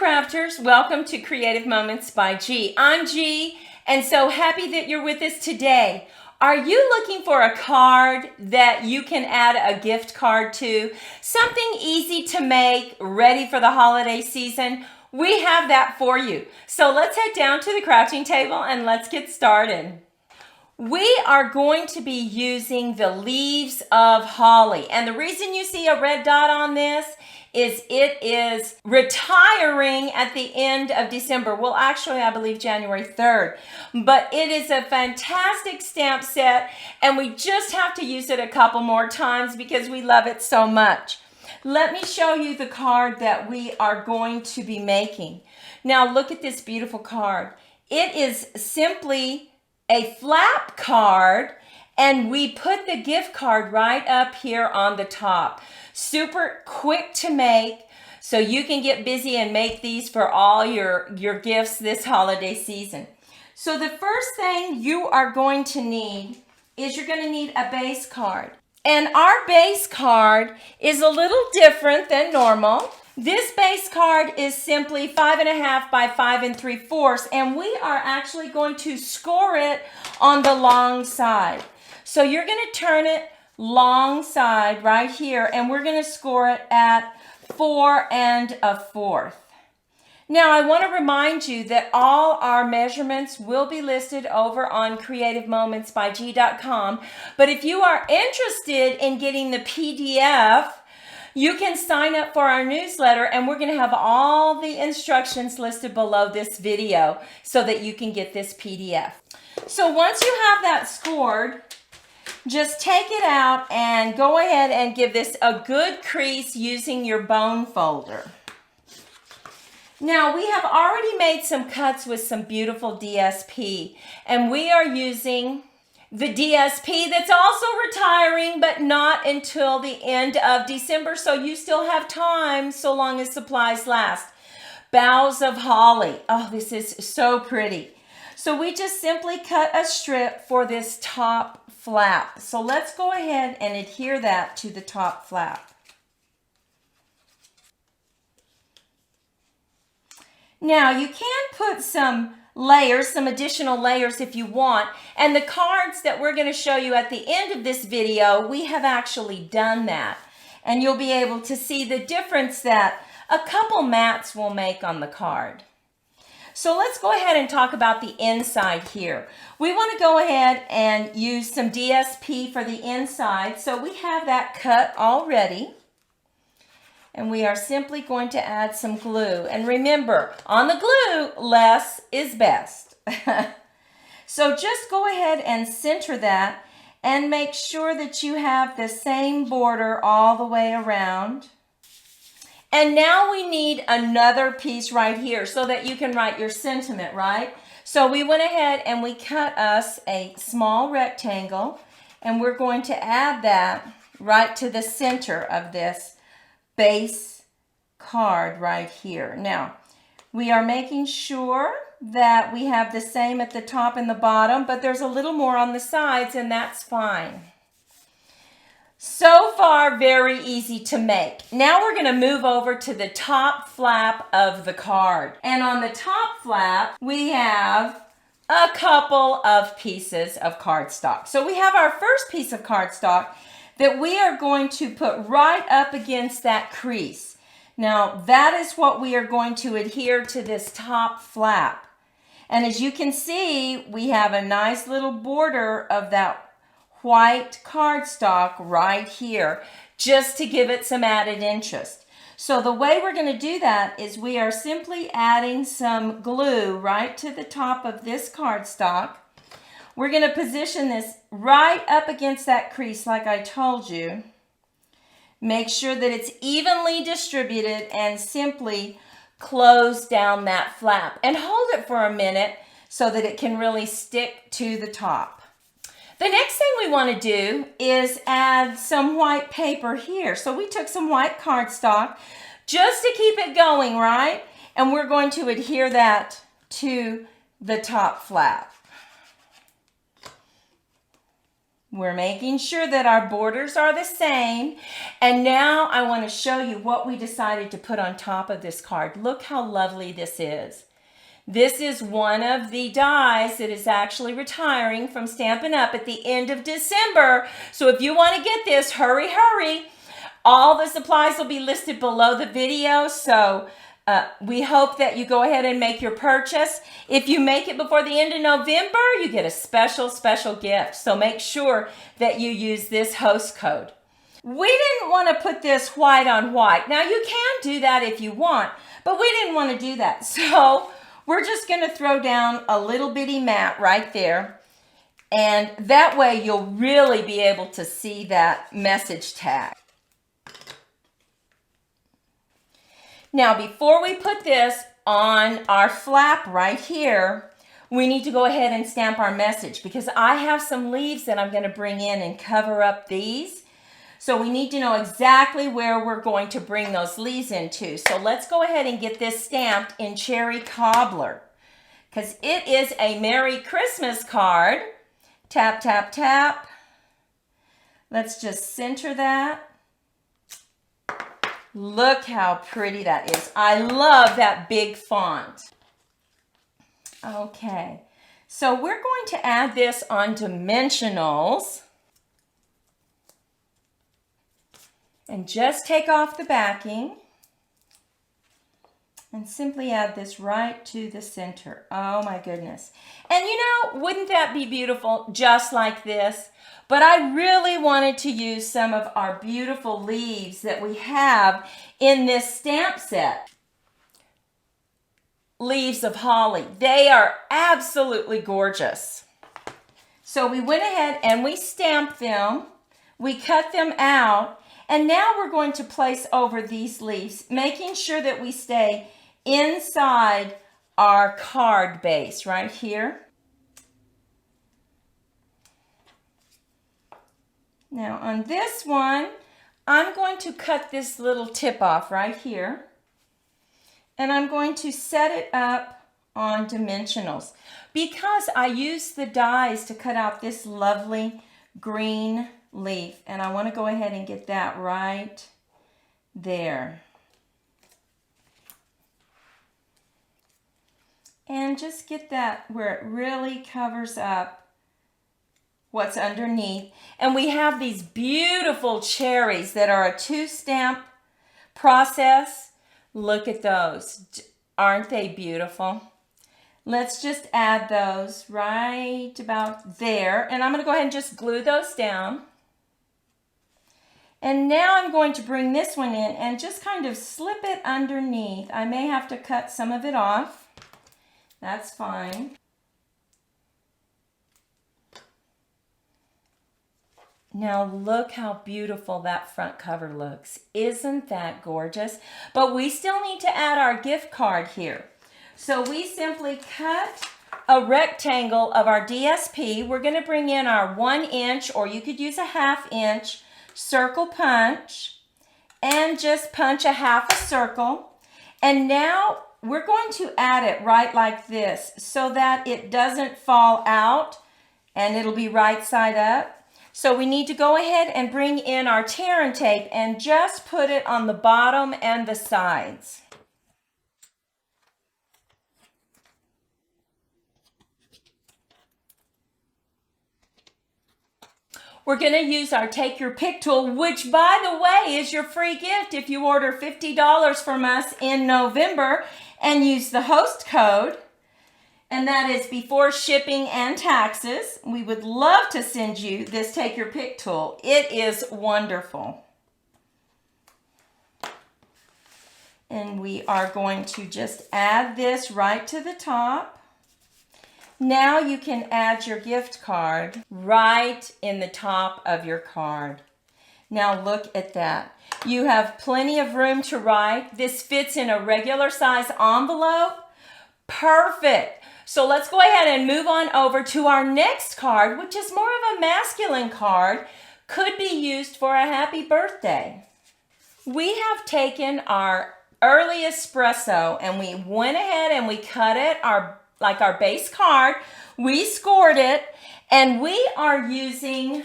crafters, welcome to Creative Moments by G. I'm G, and so happy that you're with us today. Are you looking for a card that you can add a gift card to? Something easy to make, ready for the holiday season? We have that for you. So let's head down to the crafting table and let's get started. We are going to be using the leaves of holly, and the reason you see a red dot on this is it is retiring at the end of December. Well, actually, I believe January 3rd. But it is a fantastic stamp set, and we just have to use it a couple more times because we love it so much. Let me show you the card that we are going to be making. Now, look at this beautiful card. It is simply a flap card, and we put the gift card right up here on the top. Super quick to make, so you can get busy and make these for all your gifts this holiday season. So the first thing you are going to need is you're going to need a base card. And our base card is a little different than normal. This base card is simply 5.5 by 5 3/4, and we are actually going to score it on the long side. So you're going to turn it long side right here, and we're going to score it at 4 1/4. Now, I want to remind you that all our measurements will be listed over on creativemomentsbyg.com, but if you are interested in getting the PDF, you can sign up for our newsletter, and we're going to have all the instructions listed below this video so that you can get this PDF. So once you have that scored, just take it out and go ahead and give this a good crease using your bone folder. Now, we have already made some cuts with some beautiful DSP, and we are using the DSP that's also retiring, but not until the end of December, so you still have time so long as supplies last. Boughs of holly. Oh, this is so pretty. So we just simply cut a strip for this top flap. So let's go ahead and adhere that to the top flap. Now, you can put some layers, some additional layers if you want, and the cards that we're going to show you at the end of this video, we have actually done that, and you'll be able to see the difference that a couple mats will make on the card. So let's go ahead and talk about the inside here. We want to go ahead and use some DSP for the inside, so we have that cut already. And we are simply going to add some glue. And remember, on the glue, less is best. So just go ahead and center that and make sure that you have the same border all the way around. And now we need another piece right here so that you can write your sentiment, right? So we went ahead and we cut us a small rectangle, and we're going to add that right to the center of this base card right here. Now, we are making sure that we have the same at the top and the bottom, but there's a little more on the sides, and that's fine. So far, very easy to make. Now we're going to move over to the top flap of the card. And on the top flap, we have a couple of pieces of cardstock. So we have our first piece of cardstock that we are going to put right up against that crease. Now, that is what we are going to adhere to this top flap. And as you can see, we have a nice little border of that white cardstock right here, just to give it some added interest. So the way we're going to do that is we are simply adding some glue right to the top of this cardstock. We're going to position this right up against that crease like I told you. Make sure that it's evenly distributed and simply close down that flap and hold it for a minute so that it can really stick to the top. The next thing we want to do is add some white paper here. So we took some white cardstock just to keep it going, right? And we're going to adhere that to the top flap. We're making sure that our borders are the same. And now I want to show you what we decided to put on top of this card. Look how lovely this is. This is one of the dies that is actually retiring from Stampin' Up! At the end of December. So if you want to get this, hurry, hurry. All the supplies will be listed below the video. So we hope that you go ahead and make your purchase. If you make it before the end of November, you get a special gift. So make sure that you use this host code. We didn't want to put this white on white. Now you can do that if you want, but we didn't want to do that. So we're just going to throw down a little bitty mat right there. And that way you'll really be able to see that message tag. Now, before we put this on our flap right here, we need to go ahead and stamp our message because I have some leaves that I'm going to bring in and cover up these. So we need to know exactly where we're going to bring those leaves into. So let's go ahead and get this stamped in Cherry Cobbler because it is a Merry Christmas card. Tap, tap, tap. Let's just center that. Look how pretty that is. I love that big font. Okay, so we're going to add this on dimensionals. And just take off the backing. And simply add this right to the center. Oh my goodness. And you know, wouldn't that be beautiful just like this? But I really wanted to use some of our beautiful leaves that we have in this stamp set. Leaves of holly. They are absolutely gorgeous. So we went ahead and we stamped them. We cut them out. And now we're going to place over these leaves, making sure that we stay inside our card base right here. Now on this one, I'm going to cut this little tip off right here. And I'm going to set it up on dimensionals because I used the dies to cut out this lovely green leaf. And I want to go ahead and get that right there. And just get that where it really covers up what's underneath. And we have these beautiful cherries that are a 2-stamp process. Look at those. Aren't they beautiful? Let's just add those right about there. And I'm going to go ahead and just glue those down. And now I'm going to bring this one in and just kind of slip it underneath. I may have to cut some of it off. That's fine. Now look how beautiful that front cover looks. Isn't that gorgeous? But we still need to add our gift card here. So we simply cut a rectangle of our DSP. We're going to bring in our 1 inch, or you could use a 1/2 inch circle punch and just punch a 1/2 circle. And now we're going to add it right like this so that it doesn't fall out and it'll be right side up. So we need to go ahead and bring in our tear and tape and just put it on the bottom and the sides. We're going to use our Take Your Pick tool, which by the way is your free gift if you order $50 from us in November and use the host code. And that is before shipping and taxes. We would love to send you this Take Your Pick tool. It is wonderful. And we are going to just add this right to the top. Now you can add your gift card right in the top of your card. Now look at that. You have plenty of room to write. This fits in a regular size envelope. Perfect. So let's go ahead and move on over to our next card, which is more of a masculine card. Could be used for a happy birthday. We have taken our early espresso and we went ahead and we cut it like our base card. We scored it and we are using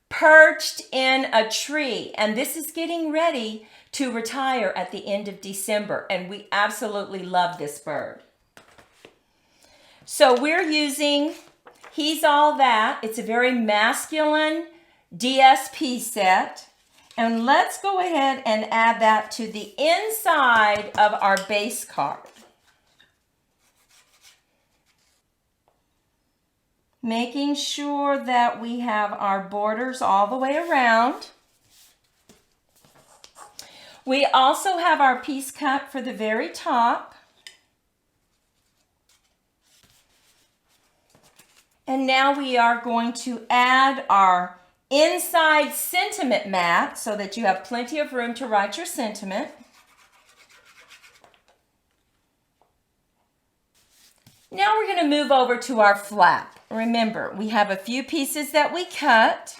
perched in a tree. And this is getting ready to retire at the end of December. And we absolutely love this bird. So we're using He's All That. It's a very masculine DSP set. And let's go ahead and add that to the inside of our base card. Making sure that we have our borders all the way around. We also have our piece cut for the very top. And now we are going to add our inside sentiment mat so that you have plenty of room to write your sentiment. Now we're going to move over to our flap. Remember, we have a few pieces that we cut.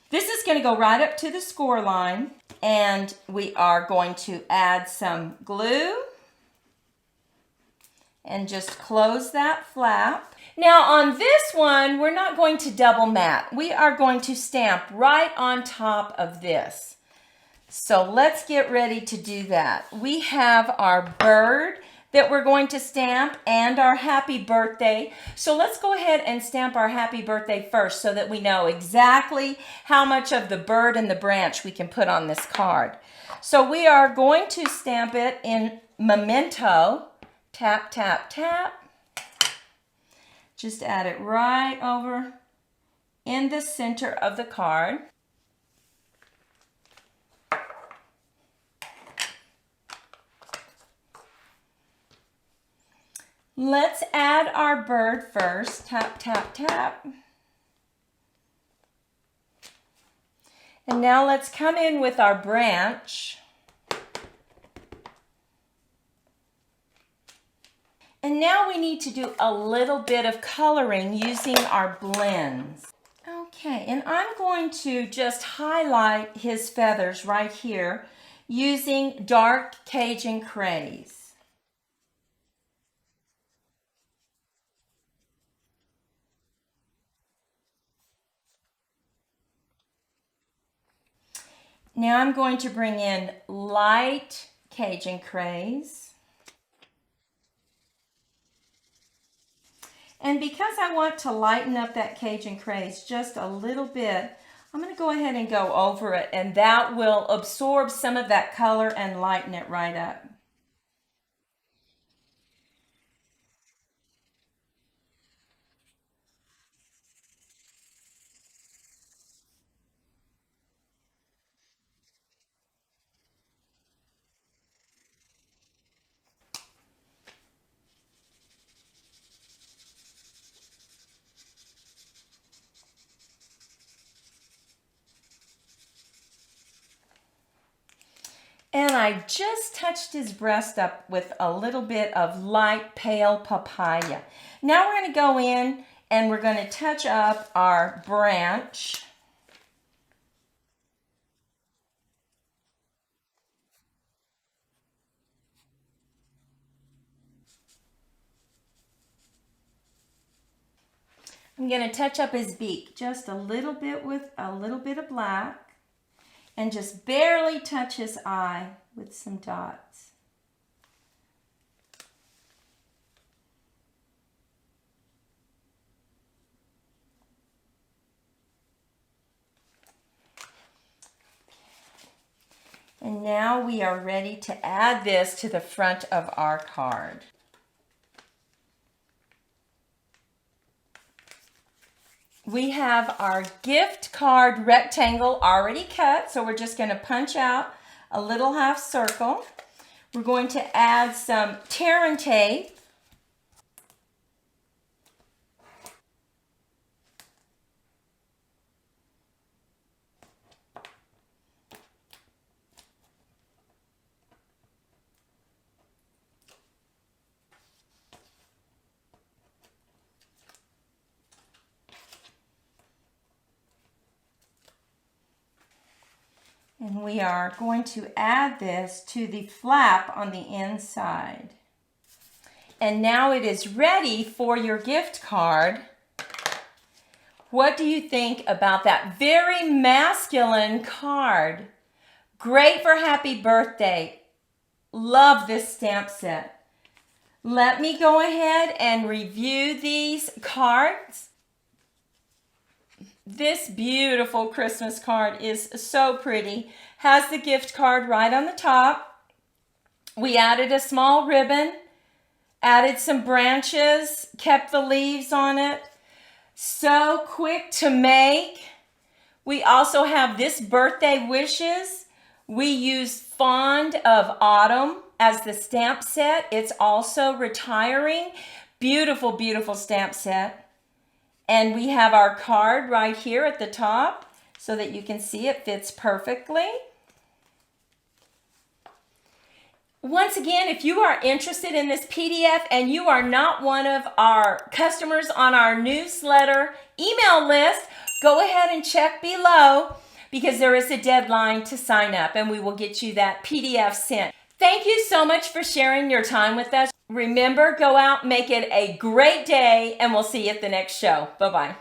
This is going to go right up to the score line, and we are going to add some glue and just close that flap. Now on this one, we're not going to double mat. We are going to stamp right on top of this. So let's get ready to do that. We have our bird that we're going to stamp and our happy birthday. So let's go ahead and stamp our happy birthday first so that we know exactly how much of the bird and the branch we can put on this card. So we are going to stamp it in memento. Tap, tap, tap. Just add it right over in the center of the card. Let's add our bird first. Tap, tap, tap. And now let's come in with our branch. And now we need to do a little bit of coloring using our blends. Okay, and I'm going to just highlight his feathers right here using dark Cajun Craze. Now I'm going to bring in light Cajun Craze. And because I want to lighten up that Cajun Craze just a little bit, I'm going to go ahead and go over it, and that will absorb some of that color and lighten it right up. And I just touched his breast up with a little bit of light pale papaya. Now we're going to go in and we're going to touch up our branch. I'm going to touch up his beak just a little bit with a little bit of black. And just barely touch his eye with some dots. And now we are ready to add this to the front of our card. We have our gift card rectangle already cut, so we're just going to punch out a little half circle. We're going to add some tear and tape. And we are going to add this to the flap on the inside. And now it is ready for your gift card, What do you think about that? Very masculine card. Great for happy birthday. Love this stamp set. Let me go ahead and review these cards. This beautiful Christmas card is so pretty. Has the gift card right on the top. We added a small ribbon, added some branches, kept the leaves on it. So quick to make. We also have this birthday wishes. We use Fond of Autumn as the stamp set. It's also retiring. Beautiful, beautiful stamp set. And we have our card right here at the top so that you can see it fits perfectly. Once again, if you are interested in this PDF and you are not one of our customers on our newsletter email list, go ahead and check below because there is a deadline to sign up and we will get you that PDF sent. Thank you so much for sharing your time with us. Remember, go out, make it a great day, and we'll see you at the next show. Bye-bye.